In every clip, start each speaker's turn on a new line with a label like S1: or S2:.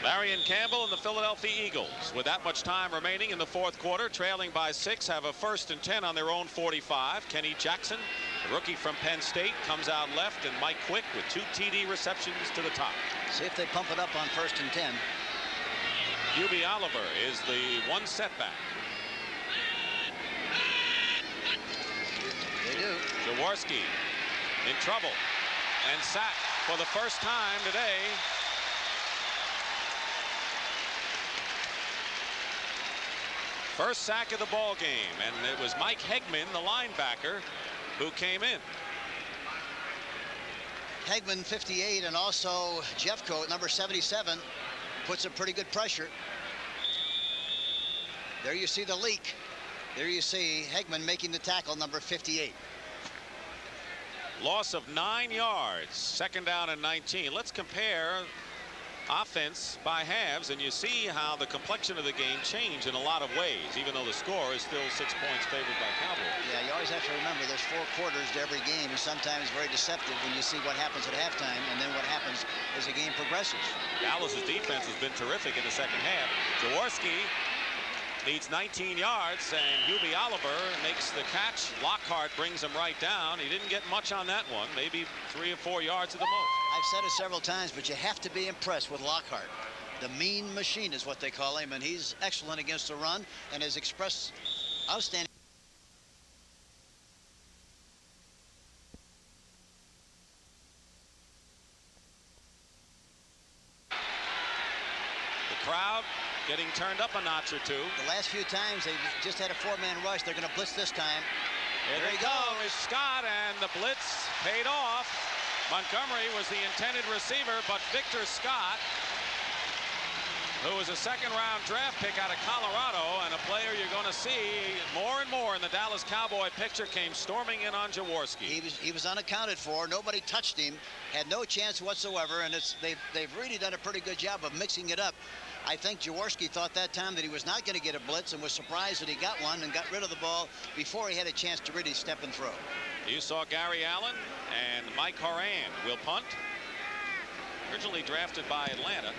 S1: Marion Campbell and the Philadelphia Eagles, with that much time remaining in the fourth quarter, trailing by 6, have a 1st and 10 on their own 45. Kenny Jackson, the rookie from Penn State, comes out left, and Mike Quick with 2 TD receptions to the top.
S2: See if they pump it up on 1st and 10.
S1: Hubie Oliver is the one setback.
S2: They do.
S1: Jaworski in trouble and sacked for the first time today. First sack of the ball game, and it was Mike Hegman, the linebacker, who came in.
S2: Hegman, 58, and also Jeffcoat, number 77, puts some pretty good pressure. There you see the leak. There you see Hegman making the tackle, number 58.
S1: Loss of 9 yards, 2nd down and 19. Let's compare offense by halves, and you see how the complexion of the game changed in a lot of ways, even though the score is still 6 points favored by Cowboys.
S2: Yeah, you always have to remember there's 4 quarters to every game, and sometimes very deceptive when you see what happens at halftime and then what happens as the game progresses.
S1: Dallas's defense has been terrific in the second half. Jaworski needs 19 yards, and Hubie Oliver makes the catch. Lockhart brings him right down. He didn't get much on that one, maybe 3 or 4 yards at the most.
S2: I've said it several times, but you have to be impressed with Lockhart. The mean machine is what they call him, and he's excellent against the run and has expressed outstanding.
S1: The crowd getting turned up a notch or two.
S2: The last few times they've just had a 4-man rush. They're going to blitz this time.
S1: There he goes, Scott, and the blitz paid off. Montgomery was the intended receiver, but Victor Scott, who was a 2nd-round draft pick out of Colorado and a player you're going to see more and more in the Dallas Cowboy picture, came storming in on Jaworski.
S2: He was unaccounted for. Nobody touched him. Had no chance whatsoever, and they've really done a pretty good job of mixing it up. I think Jaworski thought that time that he was not going to get a blitz and was surprised that he got one and got rid of the ball before he had a chance to really step and throw.
S1: You saw Gary Allen and Mike Horan will punt. Originally drafted by Atlanta.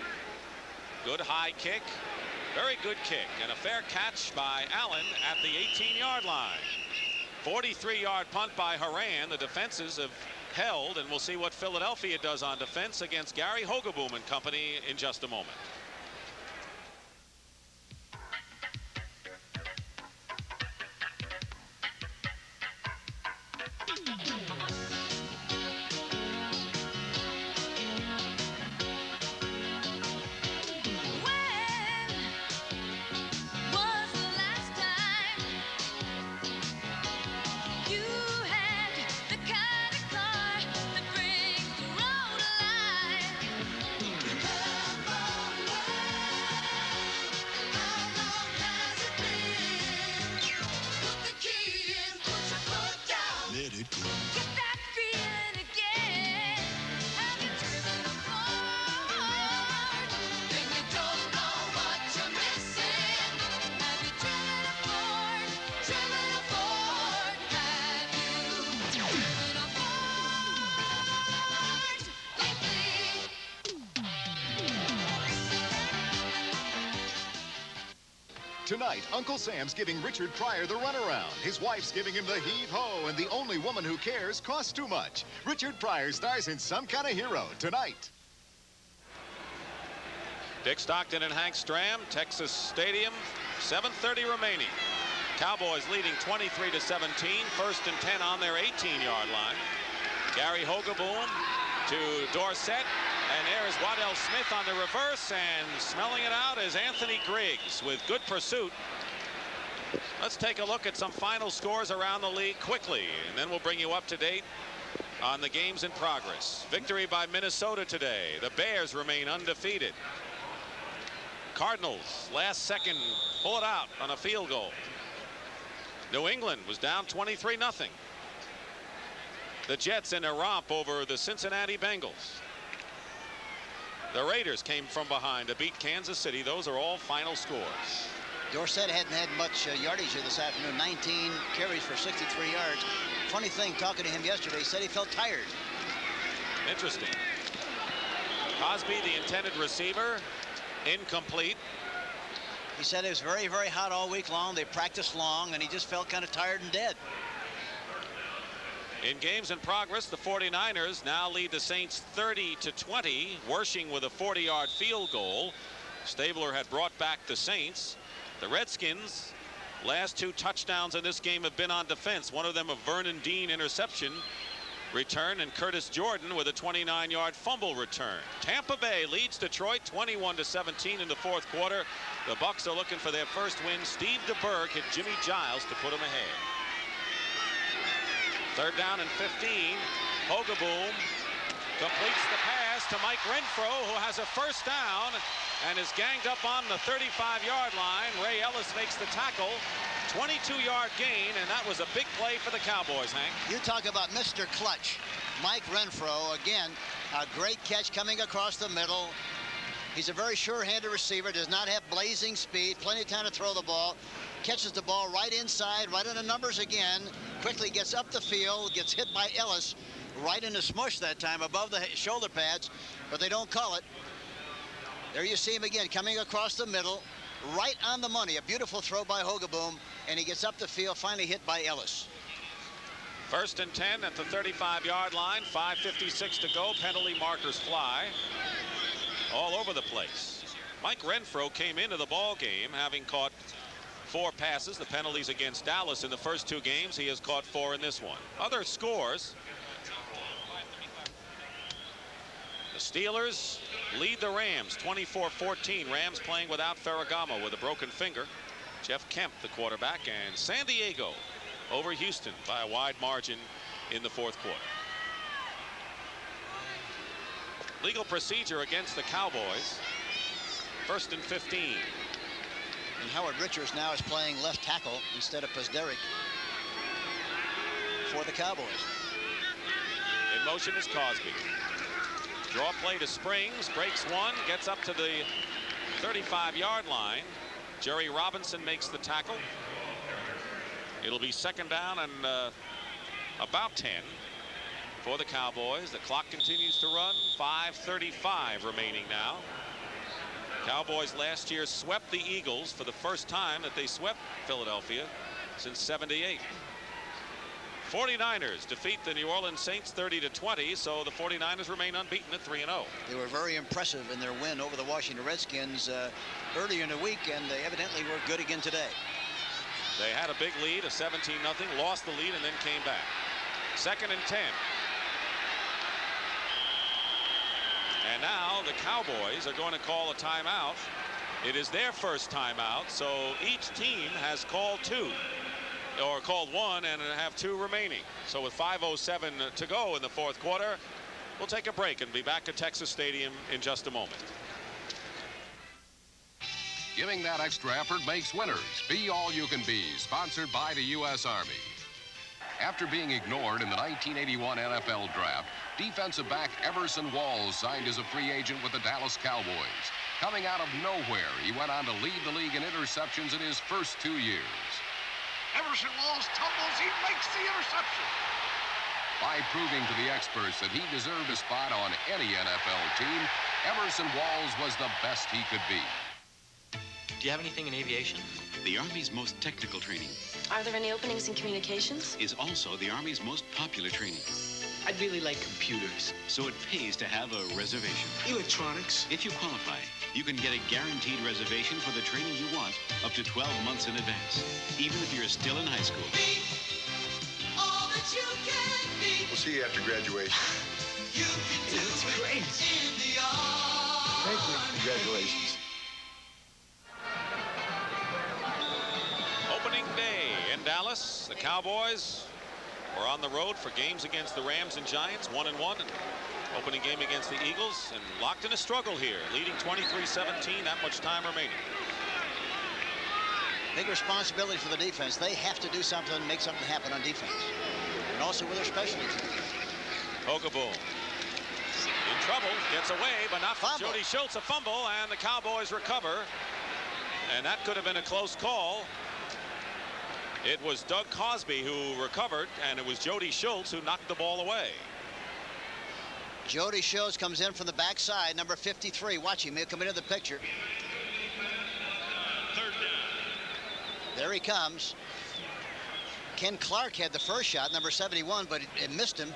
S1: Good high kick. Very good kick, and a fair catch by Allen at the 18-yard line. 43-yard punt by Horan. The defenses have held, and we'll see what Philadelphia does on defense against Gary Hogeboom and company in just a moment.
S3: Tonight, Uncle Sam's giving Richard Pryor the runaround. His wife's giving him the heave-ho, and the only woman who cares costs too much. Richard Pryor stars in Some Kind of Hero tonight.
S1: Dick Stockton and Hank Stram, Texas Stadium, 7:30 remaining. Cowboys leading 23-17, 1st and 10 on their 18-yard line. Gary Hogeboom to Dorsett, and there's Waddell Smith on the reverse, and smelling it out is Anthony Griggs with good pursuit. Let's take a look at some final scores around the league quickly, and then we'll bring you up to date on the games in progress. Victory by Minnesota today. The Bears remain undefeated. Cardinals last second pull it out on a field goal. New England was down 23-0. The Jets in a romp over the Cincinnati Bengals. The Raiders came from behind to beat Kansas City. Those are all final scores.
S2: Dorsett hadn't had much yardage here this afternoon. 19 carries for 63 yards. Funny thing, talking to him yesterday, he said he felt tired.
S1: Interesting. Cosby, the intended receiver. Incomplete.
S2: He said it was very, very hot all week long. They practiced long, and he just felt kind of tired and dead.
S1: In games in progress, the 49ers now lead the Saints 30-20. Wershing with a 40-yard field goal. Stabler had brought back the Saints. The Redskins, last 2 touchdowns in this game have been on defense. One of them a Vernon Dean interception return, and Curtis Jordan with a 29-yard fumble return. Tampa Bay leads Detroit 21-17 in the 4th quarter. The Bucs are looking for their first win. Steve DeBerg hit Jimmy Giles to put them ahead. 3rd down and 15. Hogaboom completes the pass to Mike Renfro, who has a first down and is ganged up on the 35-yard line. Ray Ellis makes the tackle. 22-yard gain, and that was a big play for the Cowboys, Hank.
S2: You talk about Mr. Clutch. Mike Renfro, again, a great catch coming across the middle. He's a very sure-handed receiver, does not have blazing speed, plenty of time to throw the ball. Catches the ball right inside, right on the numbers again. Quickly gets up the field, gets hit by Ellis right in the smush that time, above the shoulder pads, but they don't call it. There you see him again, coming across the middle, right on the money. A beautiful throw by Hogaboom, and he gets up the field, finally hit by Ellis.
S1: 1st and 10 at the 35-yard line. 5:56 to go. Penalty markers fly all over the place. Mike Renfro came into the ball game having caught 4 passes. The penalties against Dallas in the first 2 games. He has caught 4 in this one. Other scores. The Steelers lead the Rams 24-14. Rams playing without Ferragamo with a broken finger. Jeff Kemp, the quarterback, and San Diego over Houston by a wide margin in the 4th quarter. Legal procedure against the Cowboys. 1st and 15.
S2: And Howard Richards now is playing left tackle instead of Pizderich for the Cowboys.
S1: In motion is Cosby. Draw play to Springs, breaks one, gets up to the 35-yard line. Jerry Robinson makes the tackle. It'll be 2nd down and about 10 for the Cowboys. The clock continues to run. 5:35 remaining now. Cowboys last year swept the Eagles for the first time that they swept Philadelphia since '78. 49ers defeat the New Orleans Saints 30-20, so the 49ers remain unbeaten at 3-0.
S2: They were very impressive in their win over the Washington Redskins earlier in the week, and they evidently were good again today.
S1: They had a big lead, a 17-0, lost the lead, and then came back. 2nd and 10. And now the Cowboys are going to call a timeout. It is their first timeout, so each team has called 2. Or called 1 and have 2 remaining. So with 5:07 to go in the 4th quarter, we'll take a break and be back at Texas Stadium in just a moment.
S4: Giving that extra effort makes winners. Be all you can be. Sponsored by the U.S. Army. After being ignored in the 1981 NFL Draft, defensive back Everson Walls signed as a free agent with the Dallas Cowboys. Coming out of nowhere, he went on to lead the league in interceptions in his first 2 years.
S5: Everson Walls tumbles, he makes the interception.
S4: By proving to the experts that he deserved a spot on any NFL team, Everson Walls was the best he could be.
S6: Do you have anything in aviation?
S7: The Army's most technical training
S8: Are there any openings in communications?
S7: is also the Army's most popular training,
S6: I'd really like computers.
S7: so it pays to have a reservation.
S6: Electronics.
S7: If you qualify, you can get a guaranteed reservation for the training you want up to 12 months in advance, even if you're still in high school.
S9: All that you can be.
S5: We'll see you after graduation.
S9: You can do
S6: That's
S9: it
S6: great.
S9: in the army.
S5: Thank you. Congratulations.
S1: Opening day in Dallas. The Cowboys were on the road for games against the Rams and Giants, 1-1, and opening game against the Eagles, and locked in a struggle here, leading 23-17, that much time remaining.
S2: Big responsibility for the defense. They have to do something, make something happen on defense, and also with their specialty teams.
S1: Hogaboom in trouble, gets away, but not from
S2: Fumble.
S1: Jody Schultz. A fumble, and the Cowboys recover, and that could have been a close call. It was Doug Cosby who recovered, and it was Jody Schultz who knocked the ball away.
S2: Jody Shows comes in from the backside, number 53. Watch him. He'll come into the picture.
S5: Third down.
S2: There he comes. Ken Clark had the first shot, number 71, but it missed him.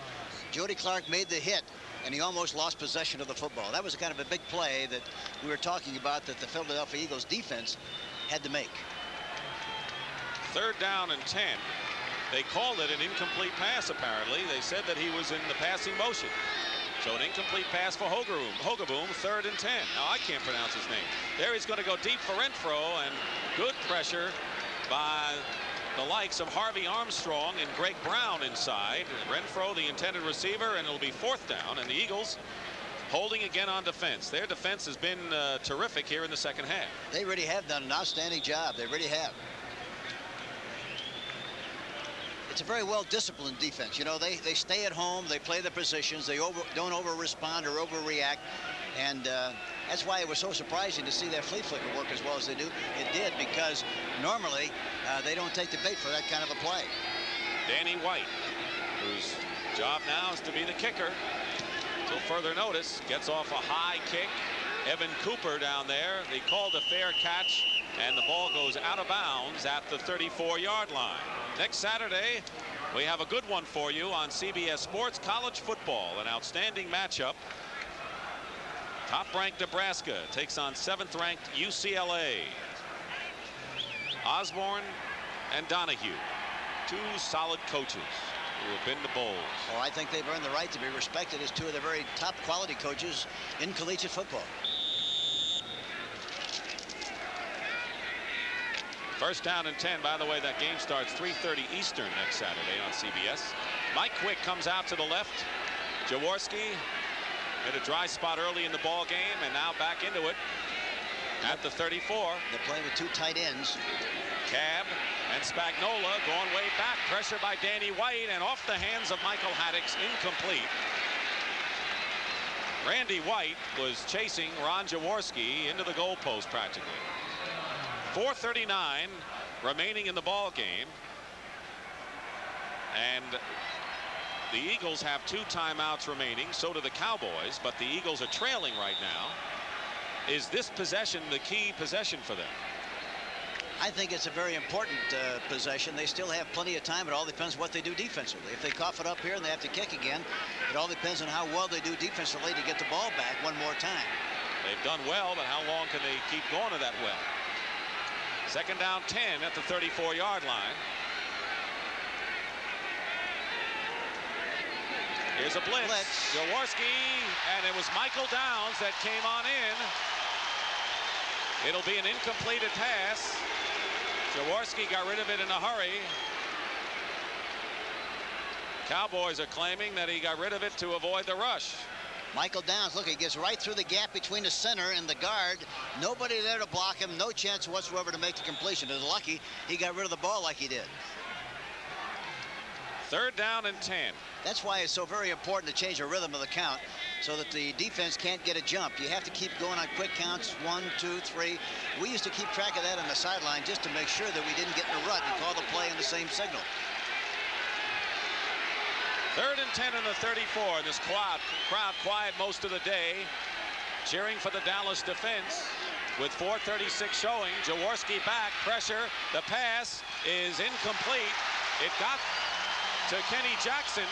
S2: Jody Clark made the hit, and he almost lost possession of the football. That was kind of a big play that we were talking about that the Philadelphia Eagles defense had to make.
S1: Third down and 10. They called it an incomplete pass, apparently. They said that he was in the passing motion. So an incomplete pass for Hogeboom, 3rd and 10. Now, I can't pronounce his name. There he's going to go deep for Renfro, and good pressure by the likes of Harvey Armstrong and Greg Brown inside. Renfro, the intended receiver, and it'll be 4th down, and the Eagles holding again on defense. Their defense has been terrific here in the second half.
S2: They really have done an outstanding job. They really have. It's a very well-disciplined defense. You know, they stay at home, they play the positions, they don't over-respond or overreact, and that's why it was so surprising to see that flea flicker work as well as they do. It did, because normally they don't take the bait for that kind of a play.
S1: Danny White, whose job now is to be the kicker until further notice, gets off a high kick. Evan Cooper down there. They called a fair catch, and the ball goes out of bounds at the 34-yard line. Next Saturday, we have a good one for you on CBS Sports. College football, an outstanding matchup. Top-ranked Nebraska takes on 7th-ranked UCLA. Osborne and Donahue, 2 solid coaches who have been to bowls.
S2: Oh, I think they've earned the right to be respected as 2 of the very top quality coaches in collegiate football.
S1: First down and 10. By the way, that game starts 3:30 Eastern next Saturday on CBS. Mike Quick comes out to the left. Jaworski hit a dry spot early in the ball game, and now back into it at the 34.
S2: They're playing with 2 tight ends.
S1: Cab and Spagnola going way back. Pressure by Danny White, and off the hands of Michael Haddix, incomplete. Randy White was chasing Ron Jaworski into the goalpost practically. 4:39 remaining in the ball game, and the Eagles have 2 timeouts remaining. So do the Cowboys, but the Eagles are trailing right now. Is this possession the key possession for them?
S2: I think it's a very important possession. They still have plenty of time. It all depends what they do defensively. If they cough it up here and they have to kick again, it all depends on how well they do defensively to get the ball back one more time.
S1: They've done well, but how long can they keep going to that well? Second down 10 at the 34-yard line. Here's a blitz. Jaworski, and it was Michael Downs that came on in. It'll be an incompleted pass. Jaworski got rid of it in a hurry. Cowboys are claiming that he got rid of it to avoid the rush.
S2: Michael Downs, look, he gets right through the gap between the center and the guard. Nobody there to block him. No chance whatsoever to make the completion. It was lucky he got rid of the ball like he did.
S1: Third down and 10.
S2: That's why it's so very important to change the rhythm of the count so that the defense can't get a jump. You have to keep going on quick counts, 1, 2, 3. We used to keep track of that on the sideline just to make sure that we didn't get in a rut and call the play in the same signal.
S1: Third and 10 in the 34. This crowd quiet most of the day, cheering for the Dallas defense. With 4:36 showing, Jaworski back, pressure. The pass is incomplete. It got to Kenny Jackson,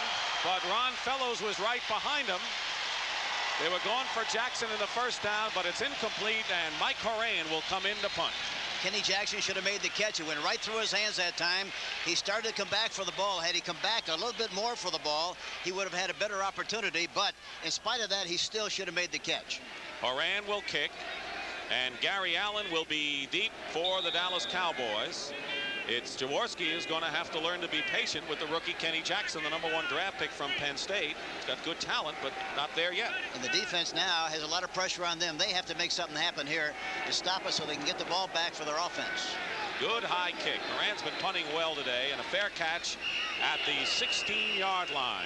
S1: but Ron Fellows was right behind him. They were going for Jackson in the first down, but it's incomplete, and Mike Horan will come in to punt.
S2: Kenny Jackson should have made the catch. It went right through his hands that time. He started to come back for the ball. Had he come back a little bit more for the ball, he would have had a better opportunity. But in spite of that, he still should have made the catch.
S1: Horan will kick, and Gary Allen will be deep for the Dallas Cowboys. It's Jaworski who's going to have to learn to be patient with the rookie Kenny Jackson, the #1 draft pick from Penn State. He's got good talent, but not there yet.
S2: And the defense now has a lot of pressure on them. They have to make something happen here to stop us so they can get the ball back for their offense.
S1: Good high kick. Moran's been punting well today, and a fair catch at the 16-yard line.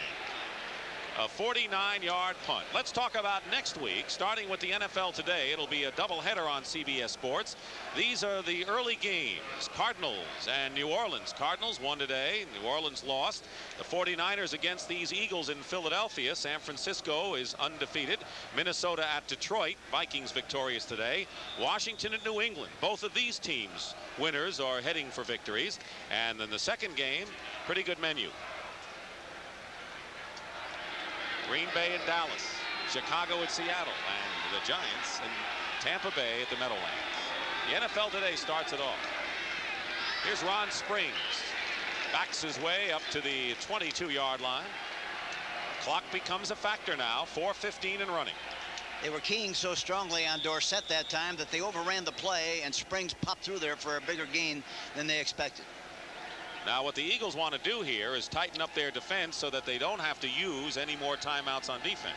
S1: A 49-yard punt. Let's talk about next week, starting with the NFL today. It'll be a doubleheader on CBS Sports. These are the early games. Cardinals and New Orleans. Cardinals won today. New Orleans lost. The 49ers against these Eagles in Philadelphia. San Francisco is undefeated. Minnesota at Detroit. Vikings victorious today. Washington and New England. Both of these teams winners are heading for victories. And then the second game, pretty good menu. Green Bay and Dallas, Chicago at Seattle, and the Giants and Tampa Bay at the Meadowlands. The NFL today starts it off. Here's Ron Springs. Backs his way up to the 22-yard line. Clock becomes a factor now. 4:15 and running.
S2: They were keying so strongly on Dorsett that time that they overran the play, and Springs popped through there for a bigger gain than they expected.
S1: Now what the Eagles want to do here is tighten up their defense so that they don't have to use any more timeouts on defense.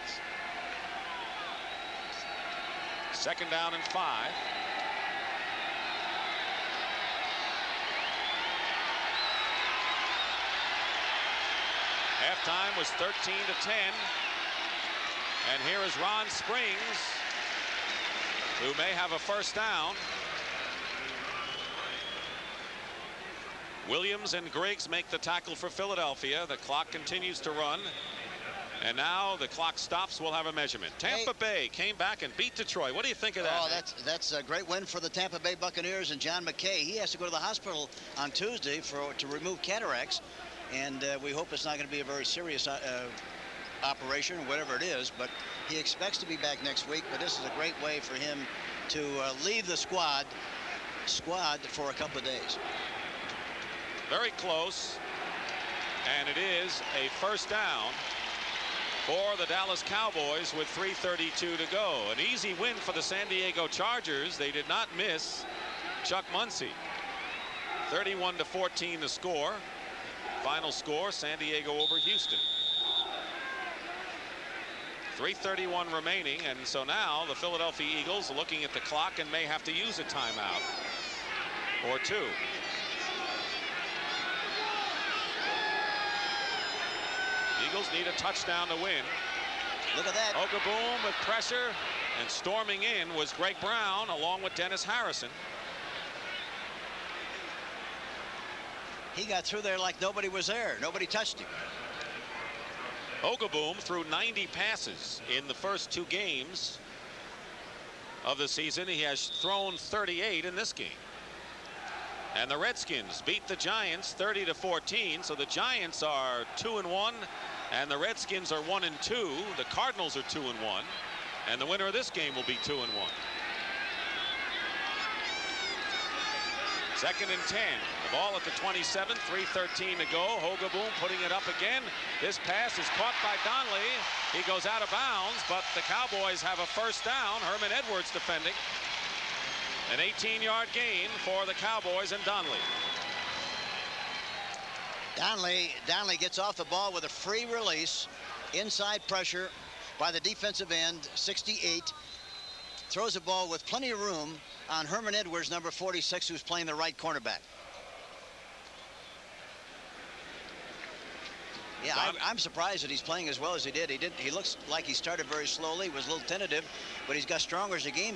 S1: Second down and 5. Halftime was 13-10. And here is Ron Springs, who may have a first down. Williams and Griggs make the tackle for Philadelphia. The clock continues to run. And now the clock stops. We'll have a measurement. Tampa Bay came back and beat Detroit. What do you think of that?
S2: Oh, that's a great win for the Tampa Bay Buccaneers and John McKay. He has to go to the hospital on Tuesday to remove cataracts. And we hope it's not going to be a very serious operation, whatever it is. But he expects to be back next week. But this is a great way for him to leave the squad for a couple of days.
S1: Very close, and it is a first down for the Dallas Cowboys with 3:32 to go. An easy win for the San Diego Chargers. They did not miss Chuck Muncie. 31-14 the score. Final score, San Diego over Houston. 3:31 remaining, and so now the Philadelphia Eagles looking at the clock and may have to use a timeout or two. Eagles need a touchdown to win.
S2: Look at that.
S1: Ogaboom with pressure, and storming in was Greg Brown along with Dennis Harrison.
S2: He got through there like nobody was there. Nobody touched him.
S1: Ogaboom threw 90 passes in the first 2 games of the season. He has thrown 38 in this game. And the Redskins beat the Giants 30-14. So the Giants are 2-1, and the Redskins are 1-2. The Cardinals are 2-1, and the winner of this game will be 2-1. Second and 10. The ball at the 27. 3:13 to go. Ogaboom putting it up again. This pass is caught by Donnelly. He goes out of bounds, but the Cowboys have a first down. Herman Edwards defending. An 18-yard gain for the Cowboys and Donnelly.
S2: Donnelly gets off the ball with a free release. Inside pressure by the defensive end, 68. Throws the ball with plenty of room on Herman Edwards, number 46, who's playing the right cornerback. Yeah, I'm surprised that he's playing as well as he did. He looks like he started very slowly, was a little tentative, but he's got stronger as the game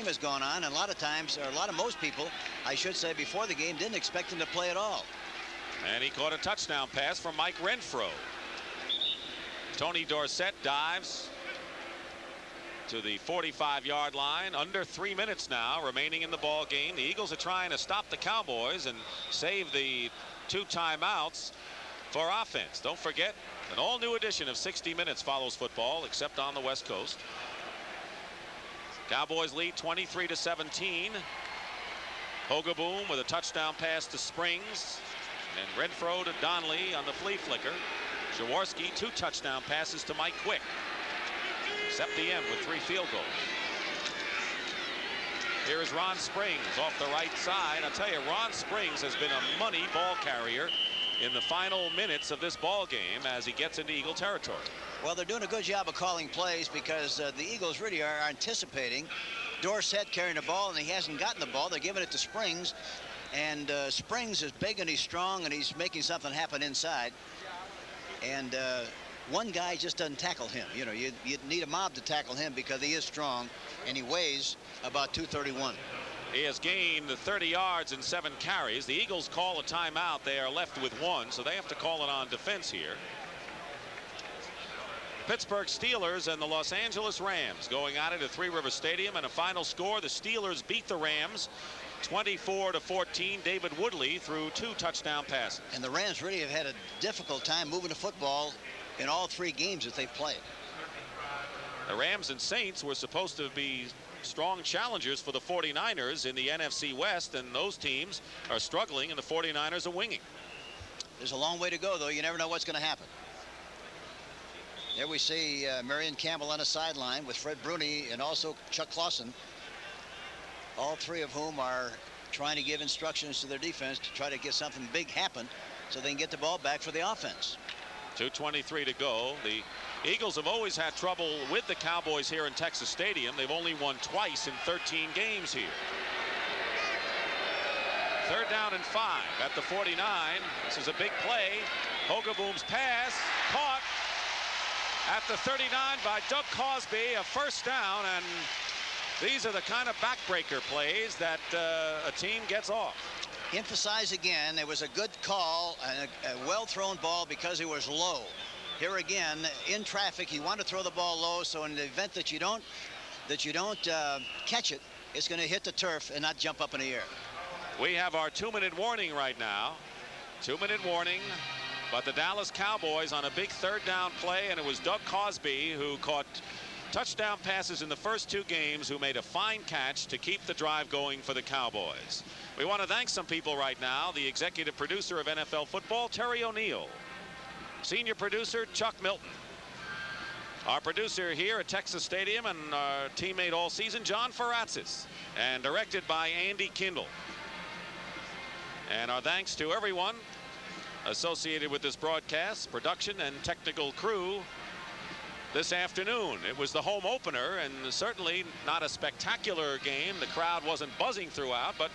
S2: has gone on. And a lot of times, or most people, I should say, before the game, didn't expect him to play at all.
S1: And he caught a touchdown pass from Mike Renfro. Tony Dorsett dives to the 45-yard line. Under 3 minutes now remaining in the ball game. The Eagles are trying to stop the Cowboys and save the 2 timeouts for offense. Don't forget, an all-new edition of 60 Minutes follows football, except on the West Coast. Cowboys lead 23-17. Ogaboom with a touchdown pass to Springs, and Renfro to Donnelly on the flea flicker. Jaworski 2 touchdown passes to Mike Quick. Except the end with 3 field goals. Here is Ron Springs off the right side. I'll tell you, Ron Springs has been a money ball carrier in the final minutes of this ball game as he gets into Eagle territory.
S2: Well, they're doing a good job of calling plays because the Eagles really are anticipating Dorsett carrying the ball, and he hasn't gotten the ball. They're giving it to Springs, and Springs is big and he's strong, and he's making something happen inside. And one guy just doesn't tackle him. You know, you need a mob to tackle him because he is strong and he weighs about 231.
S1: He has gained 30 yards in 7 carries. The Eagles call a timeout. They are left with 1, so they have to call it on defense here. Pittsburgh Steelers and the Los Angeles Rams going at it at Three River Stadium, and a final score: the Steelers beat the Rams 24-14. David Woodley threw 2 touchdown passes.
S2: And the Rams really have had a difficult time moving the football in all 3 games that they've played.
S1: The Rams and Saints were supposed to be strong challengers for the 49ers in the NFC West, and those teams are struggling, and the 49ers are winging.
S2: There's a long way to go, though. You never know what's going to happen. There we see Marion Campbell on the sideline with Fred Bruni and also Chuck Clausen, all 3 of whom are trying to give instructions to their defense to try to get something big happen so they can get the ball back for the offense.
S1: 2:23 to go. The Eagles have always had trouble with the Cowboys here in Texas Stadium. They've only won twice in 13 games here. 3rd down and 5 at the 49. This is a big play. Hogaboom's pass caught at the 39 by Doug Cosby, a 1st down, and these are the kind of backbreaker plays that a team gets off.
S2: Emphasize again, it was a good call and a well-thrown ball because it was low. Here again, in traffic, you want to throw the ball low, so in the event that you don't catch it, it's going to hit the turf and not jump up in the air.
S1: We have our 2-minute warning right now. 2-minute warning. But the Dallas Cowboys on a big 3rd down play, and it was Doug Cosby who caught touchdown passes in the first 2 games, who made a fine catch to keep the drive going for the Cowboys. We want to thank some people right now. The executive producer of NFL football, Terry O'Neill. Senior producer, Chuck Milton. Our producer here at Texas Stadium and our teammate all season, John Ferratzis. And directed by Andy Kindle. And our thanks to everyone associated with this broadcast, production and technical crew this afternoon. It was the home opener, and certainly not a spectacular game. The crowd wasn't buzzing throughout, but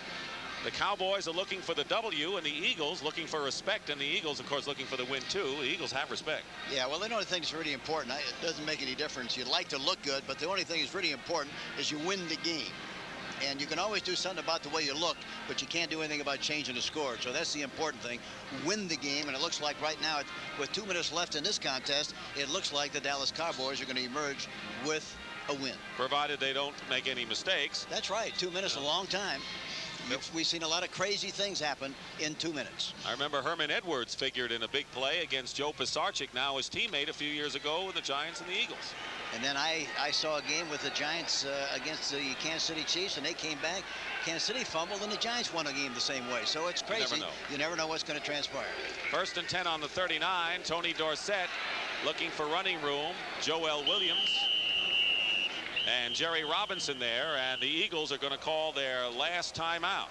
S1: the Cowboys are looking for the W, and the Eagles looking for respect, and the Eagles, of course, looking for the win too. The Eagles have respect.
S2: Yeah, well, the only thing that's really important, it doesn't make any difference. You'd like to look good, but the only thing that's really important is you win the game. And you can always do something about the way you look, but you can't do anything about changing the score. So that's the important thing. Win the game, and it looks like right now, with 2 minutes left in this contest, it looks like the Dallas Cowboys are going to emerge with a win.
S1: Provided they don't make any mistakes.
S2: That's right. 2 minutes, a long time. We've seen a lot of crazy things happen in 2 minutes.
S1: I remember Herman Edwards figured in a big play against Joe Pisarcik, now his teammate a few years ago with the Giants and the Eagles.
S2: And then I saw a game with the Giants against the Kansas City Chiefs, and they came back. Kansas City fumbled, and the Giants won a game the same way. So it's crazy. You never know what's going to transpire. 1st
S1: and 10 on the 39. Tony Dorsett looking for running room. Joel Williams and Jerry Robinson there, and the Eagles are going to call their last timeout.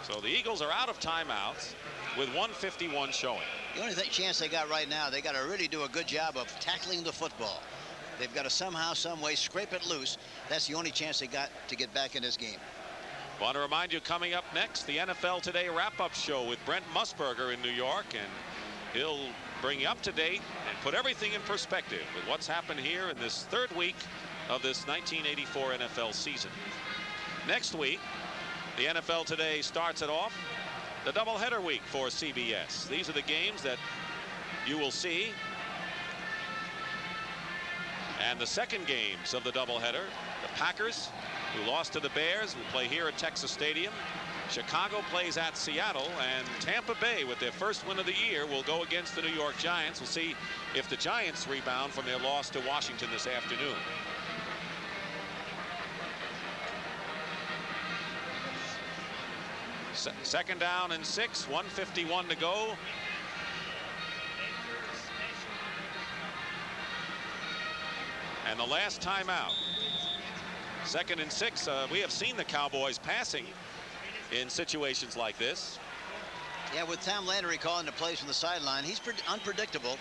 S1: So the Eagles are out of timeouts with 1:51 showing.
S2: The only chance they got right now, they got to really do a good job of tackling the football. They've got to somehow, some way scrape it loose. That's the only chance they got to get back in this game.
S1: Want to remind you, coming up next, the NFL Today wrap-up show with Brent Musburger in New York, and he'll bring you up to date and put everything in perspective with what's happened here in this 3rd week of this 1984 NFL season. Next week, the NFL Today starts it off, the doubleheader week for CBS. These are the games that you will see. And the second games of the doubleheader, the Packers, who lost to the Bears, will play here at Texas Stadium. Chicago plays at Seattle, and Tampa Bay, with their first win of the year, will go against the New York Giants. We'll see if the Giants rebound from their loss to Washington this afternoon. Second down and 6, 1:51 to go. And the last timeout. 2nd and 6. We have seen the Cowboys passing in situations like this.
S2: Yeah, with Tom Landry calling the plays from the sideline, he's unpredictable,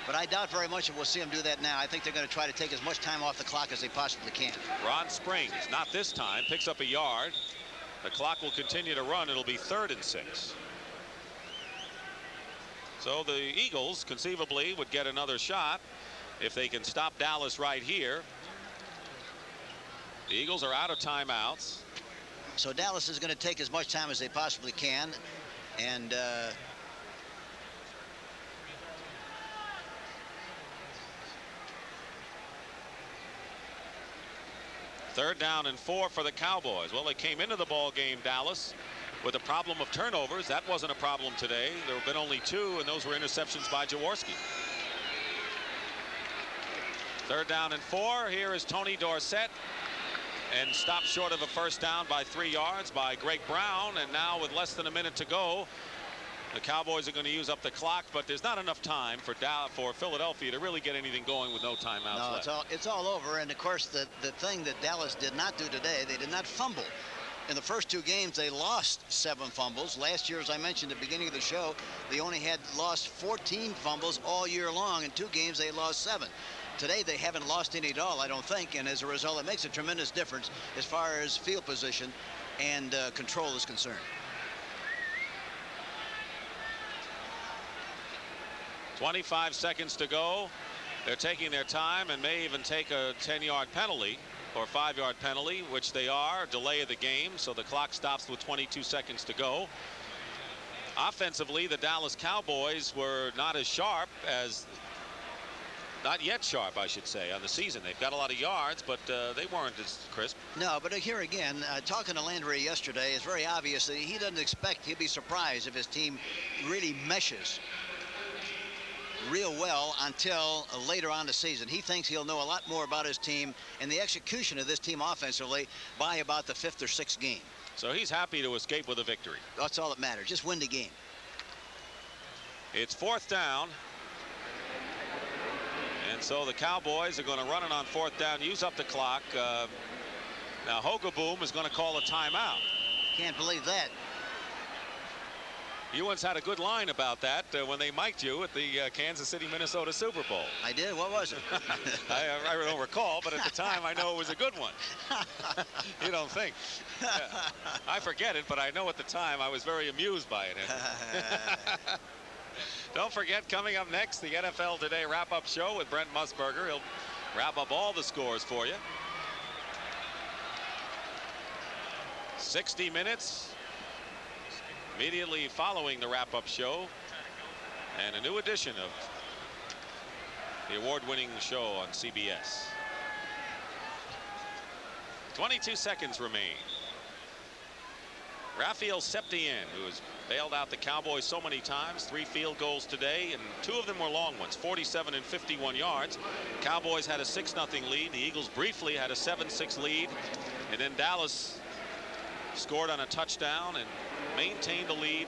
S2: but I doubt very much that we'll see him do that now. I think they're going to try to take as much time off the clock as they possibly can.
S1: Ron Springs, not this time, picks up a yard. The clock will continue to run. It'll be 3rd and 6. So the Eagles conceivably would get another shot if they can stop Dallas right here. The Eagles are out of timeouts.
S2: So Dallas is going to take as much time as they possibly can. And
S1: third down and 4 for the Cowboys. Well, they came into the ball game, Dallas, with a problem of turnovers. That wasn't a problem today. There have been only 2, and those were interceptions by Jaworski. Third down and 4. Here is Tony Dorsett, and stopped short of a first down by 3 yards by Greg Brown. And now with less than a minute to go, the Cowboys are going to use up the clock, but there's not enough time for Philadelphia to really get anything going with no timeouts left.
S2: It's all over. And of course, the thing that Dallas did not do today, they did not fumble. In the first 2 games, they lost 7 fumbles. Last year, as I mentioned at the beginning of the show, they only had lost 14 fumbles all year long. In 2 games, they lost 7. Today, they haven't lost any at all, I don't think, and as a result, it makes a tremendous difference as far as field position and control is concerned.
S1: 25 seconds to go. They're taking their time and may even take a 10-yard penalty or 5-yard penalty, which they are. Delay of the game, so the clock stops with 22 seconds to go. Offensively, the Dallas Cowboys were not as sharp as, not yet sharp, I should say, on the season. They've got a lot of yards, but they weren't as crisp.
S2: No, but here again, talking to Landry yesterday, it's very obvious that he doesn't expect, he'd be surprised if his team really meshes real well until later on the season. He thinks he'll know a lot more about his team and the execution of this team offensively by about the 5th or 6th game.
S1: So he's happy to escape with a victory.
S2: That's all that matters. Just win the game.
S1: It's 4th down. And so the Cowboys are going to run it on 4th down, use up the clock. Now Hogaboom is going to call a timeout.
S2: Can't believe that.
S1: You once had a good line about that when they mic'd you at the Kansas City, Minnesota Super Bowl.
S2: I did? What was it?
S1: I don't recall, but at the time I know it was a good one. You don't think? I forget it, but I know at the time I was very amused by it. Don't forget, coming up next, the NFL Today wrap-up show with Brent Musburger. He'll wrap up all the scores for you. 60 minutes immediately following the wrap-up show, and a new edition of the award-winning show on CBS. 22 seconds remain. Rafael Septien, who has bailed out the Cowboys so many times, 3 field goals today, and 2 of them were long ones, 47 and 51 yards. Cowboys had a 6-0 lead. The Eagles briefly had a 7-6 lead, and then Dallas scored on a touchdown and maintained the lead,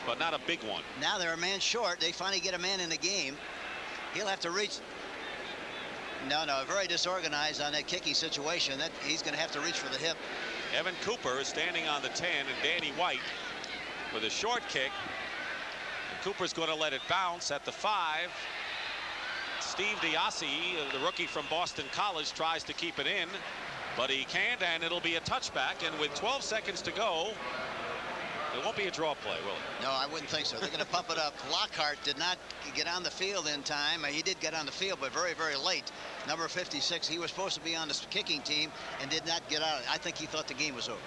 S1: but not a big one.
S2: Now they're a man short. They finally get a man in the game. He'll have to reach. No, very disorganized on that kicking situation. That he's going to have to reach for the hip.
S1: Evan Cooper is standing on the 10, and Danny White with a short kick. And Cooper's going to let it bounce at the 5. Steve Diassi, the rookie from Boston College, tries to keep it in, but he can't, and it'll be a touchback. And with 12 seconds to go, it won't be a draw play, will it?
S2: No, I wouldn't think so. They're going to pump it up. Lockhart did not get on the field in time. He did get on the field, but very, very late. Number 56, he was supposed to be on the kicking team and did not get out. I think he thought the game was over.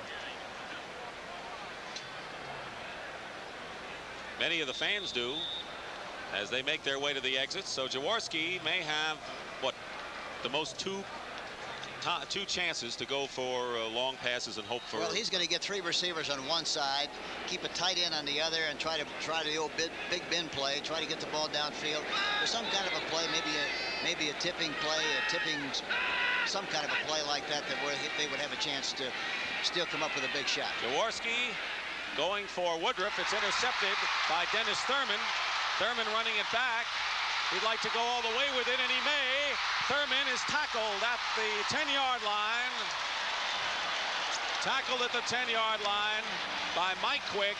S1: Many of the fans do as they make their way to the exit. So Jaworski may have, what, the most two chances to go for long passes and hope for.
S2: Well, he's going to get 3 receivers on one side, keep a tight end on the other, and try the old big bin play, try to get the ball downfield. There's some kind of a play, maybe a tipping play, some kind of a play like that where they would have a chance to still come up with a big shot.
S1: Jaworski going for Woodruff. It's intercepted by Dennis Thurman. Thurman running it back. He'd like to go all the way with it, and he may. Thurman is tackled at the 10-yard line. Tackled at the 10-yard line by Mike Quick.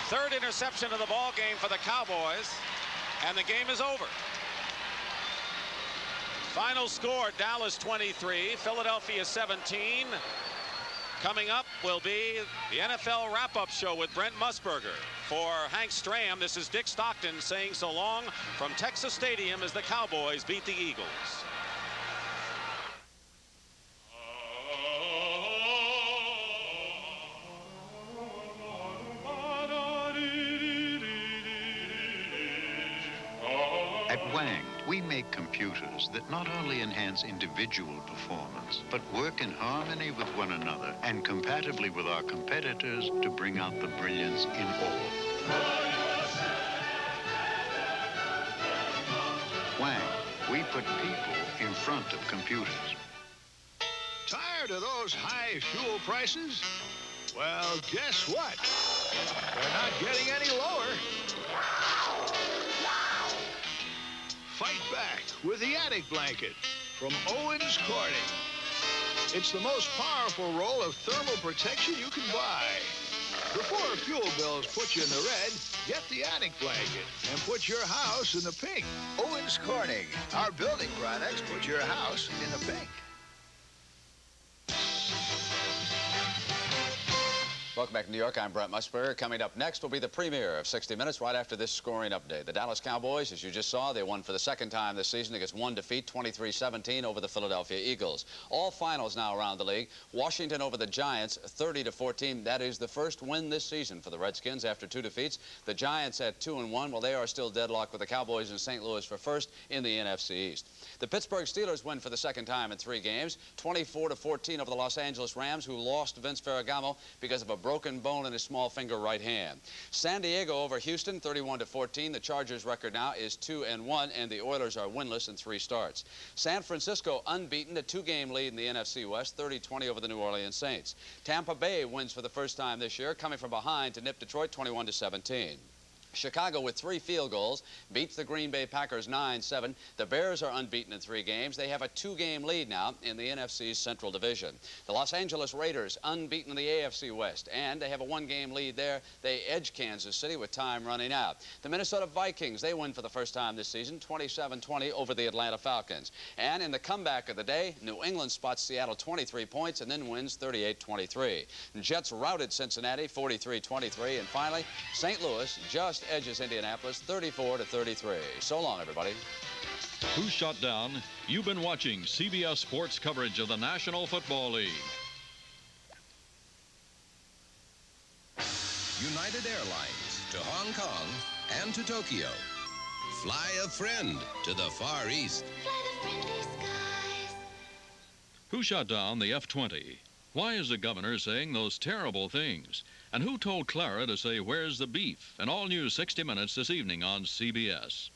S1: 3rd interception of the ball game for the Cowboys, and the game is over. Final score, Dallas 23, Philadelphia 17. Coming up will be the NFL wrap-up show with Brent Musburger. For Hank Stram, this is Dick Stockton saying so long from Texas Stadium as the Cowboys beat the Eagles.
S10: At Wang, we make computers that not only enhance individual performance, but work in harmony with one another and compatibly with our competitors to bring out the brilliance in all. Wang, we put people in front of computers.
S5: Tired of those high fuel prices? Well, guess what? They're not getting any lower. Fight back with the Attic Blanket from Owens Corning. It's the most powerful roll of thermal protection you can buy. Before fuel bills put you in the red, get the Attic Blanket and put your house in the pink. Owens Corning. Our building products put your house in the pink.
S11: Welcome back to New York. I'm Brent Musburger. Coming up next will be the premiere of 60 Minutes right after this scoring update. The Dallas Cowboys, as you just saw, they won for the second time this season against one defeat, 23-17 over the Philadelphia Eagles. All finals now around the league. Washington over the Giants, 30-14. That is the first win this season for the Redskins after two defeats. The Giants at 2-1. Well, they are still deadlocked with the Cowboys in St. Louis for first in the NFC East. The Pittsburgh Steelers win for the second time in 3 games, 24-14 over the Los Angeles Rams, who lost Vince Ferragamo because of a broken bone in his small finger right hand. San Diego over Houston, 31-14. The Chargers record now is 2-1, and the Oilers are winless in 3 starts. San Francisco unbeaten, a 2-game lead in the NFC West, 30-20 over the New Orleans Saints. Tampa Bay wins for the first time this year, coming from behind to nip Detroit 21-17. Chicago, with 3 field goals, beats the Green Bay Packers 9-7. The Bears are unbeaten in 3 games. They have a 2-game lead now in the NFC's Central Division. The Los Angeles Raiders unbeaten in the AFC West, and they have a 1-game lead there. They edge Kansas City with time running out. The Minnesota Vikings, they win for the first time this season, 27-20 over the Atlanta Falcons. And in the comeback of the day, New England spots Seattle 23 points and then wins 38-23. Jets routed Cincinnati 43-23. And finally, St. Louis just edges Indianapolis 34-33. So long, everybody.
S12: Who shut down? You've been watching CBS Sports coverage of the National Football League.
S13: United Airlines to Hong Kong and to Tokyo. Fly a friend to the Far East.
S9: Fly the friendly skies.
S12: Who shut down the F-20? Why is the governor saying those terrible things? And who told Clara to say, "Where's the beef?" An all-new 60 Minutes this evening on CBS.